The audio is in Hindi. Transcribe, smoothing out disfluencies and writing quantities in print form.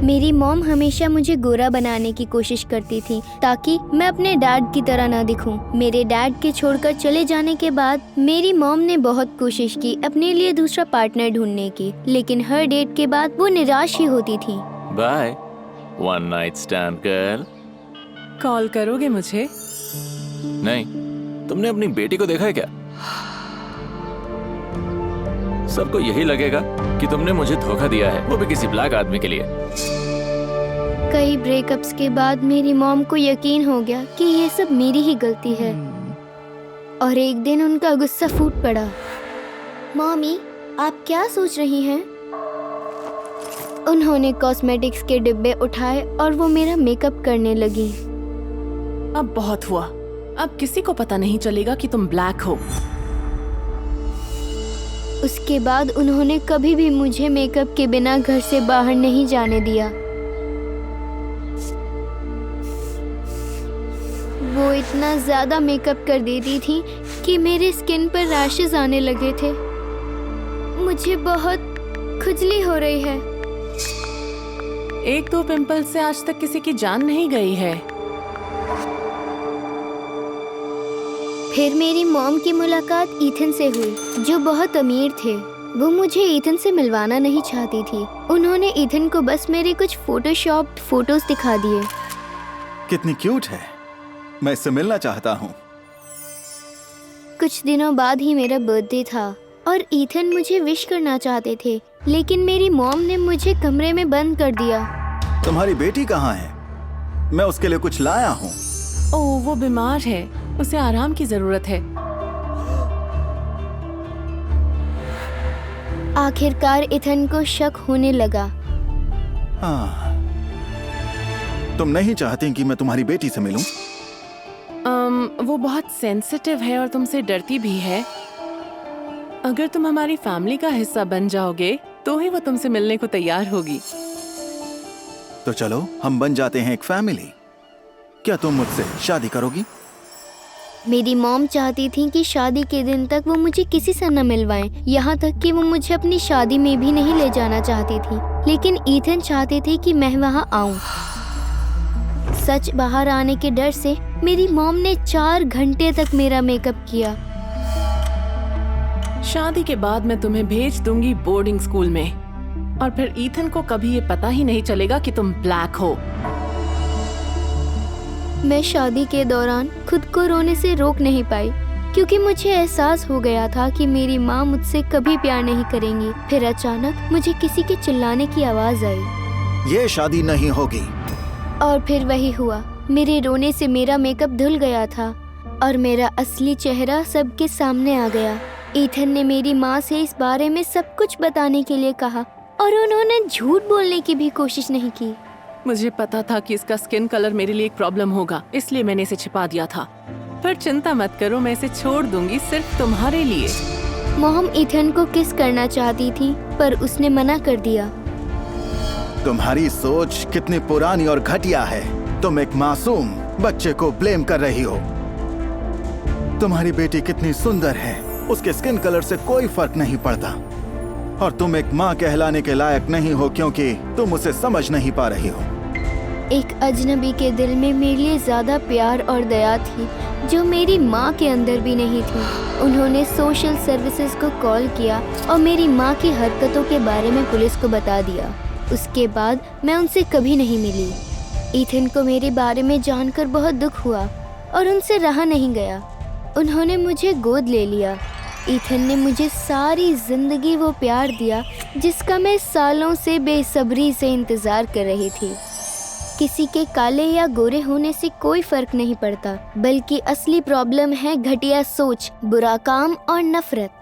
मेरी मॉम हमेशा मुझे गोरा बनाने की कोशिश करती थी ताकि मैं अपने डैड की तरह ना दिखूं। मेरे डैड के छोड़कर चले जाने के बाद मेरी मॉम ने बहुत कोशिश की अपने लिए दूसरा पार्टनर ढूंढने की, लेकिन हर डेट के बाद वो निराश ही होती थी। By one night stand girl. Call करोगे मुझे? नहीं, तुमने अपनी बेटी को देखा है क्या? सबको यही लगेगा कि तुमने मुझे धोखा दिया है, वो भी किसी ब्लैक आदमी के लिए। कई ब्रेकअप्स के बाद मेरी मॉम को यकीन हो गया कि ये सब मेरी ही गलती है और एक दिन उनका गुस्सा फूट पड़ा। मॉमी, आप क्या सोच रही हैं? उन्होंने कॉस्मेटिक्स के डिब्बे उठाए और वो मेरा मेकअप करने लगी। अब बहुत हुआ, अब किसी को पता नहीं चलेगा कि तुम ब्लैक हो। उसके बाद उन्होंने कभी भी मुझे मेकअप के बिना घर से बाहर नहीं जाने दिया। वो इतना ज्यादा मेकअप कर देती थी कि मेरे स्किन पर रैशेस आने लगे थे। मुझे बहुत खुजली हो रही है। एक दो पिंपल से आज तक किसी की जान नहीं गई है। फिर मेरी मॉम की मुलाकात ईथन से हुई, जो बहुत अमीर थे। वो मुझे ईथन से मिलवाना नहीं चाहती थी। उन्होंने ईथन को बस मेरे कुछ फोटोशॉप्ड फोटोज दिखा दिए। कितनी क्यूट है, मैं इससे मिलना चाहता हूँ। कुछ दिनों बाद ही मेरा बर्थडे था और ईथन मुझे विश करना चाहते थे, लेकिन मेरी मॉम ने मुझे कमरे में बंद कर दिया। तुम्हारी बेटी कहाँ है? मैं उसके लिए कुछ लाया हूँ। ओह, वो बीमार है, उसे आराम की जरूरत है। आखिरकार ईथन को शक होने लगा। हाँ, तुम नहीं चाहती कि मैं तुम्हारी बेटी से मिलूं? वो बहुत सेंसिटिव है और तुमसे डरती भी है। अगर तुम हमारी फैमिली का हिस्सा बन जाओगे तो ही वो तुमसे मिलने को तैयार होगी। तो चलो हम बन जाते हैं एक फैमिली। क्या तुम मुझसे शादी करोगी? मेरी मॉम चाहती थी कि शादी के दिन तक वो मुझे किसी से न मिलवाएं, यहाँ तक कि वो मुझे अपनी शादी में भी नहीं ले जाना चाहती थी। लेकिन ईथन चाहते थे कि मैं वहाँ आऊँ। सच बाहर आने के डर से मेरी मॉम ने 4 घंटे तक मेरा मेकअप किया। शादी के बाद मैं तुम्हें भेज दूंगी बोर्डिंग स्कूल में और फिर ईथन को कभी ये पता ही नहीं चलेगा कि तुम ब्लैक हो। मैं शादी के दौरान खुद को रोने से रोक नहीं पाई, क्योंकि मुझे एहसास हो गया था कि मेरी माँ मुझसे कभी प्यार नहीं करेंगी। फिर अचानक मुझे किसी के चिल्लाने की आवाज आई, ये शादी नहीं होगी। और फिर वही हुआ। मेरे रोने से मेरा मेकअप धुल गया था और मेरा असली चेहरा सबके सामने आ गया। ईथन ने मेरी माँ से इस बारे में सब कुछ बताने के लिए कहा और उन्होंने झूठ बोलने की भी कोशिश नहीं की। मुझे पता था कि इसका स्किन कलर मेरे लिए एक प्रॉब्लम होगा, इसलिए मैंने इसे छिपा दिया था। पर चिंता मत करो, मैं इसे छोड़ दूंगी सिर्फ तुम्हारे लिए। मॉम ईथन को किस करना चाहती थी, पर उसने मना कर दिया। तुम्हारी सोच कितनी पुरानी और घटिया है। तुम एक मासूम बच्चे को ब्लेम कर रही हो। तुम्हारी बेटी कितनी सुंदर है, उसके स्किन कलर से कोई फर्क नहीं पड़ता। और तुम एक माँ कहलाने के लायक नहीं हो क्योंकि तुम उसे समझ नहीं पा रही हो। एक अजनबी के दिल में मेरे लिए ज्यादा प्यार और दया थी, जो मेरी माँ के अंदर भी नहीं थी। उन्होंने सोशल सर्विसेज को कॉल किया और मेरी माँ की हरकतों के बारे में पुलिस को बता दिया। उसके बाद मैं उनसे कभी नहीं मिली। ईथन को मेरे बारे में जानकर बहुत दुख हुआ और उनसे रहा नहीं गया। उन्होंने मुझे गोद ले लिया। ईथन ने मुझे सारी जिंदगी वो प्यार दिया जिसका मैं सालों से बेसब्री से इंतजार कर रही थी। किसी के काले या गोरे होने से कोई फर्क नहीं पड़ता, बल्कि असली प्रॉब्लम है घटिया सोच, बुरा काम और नफरत।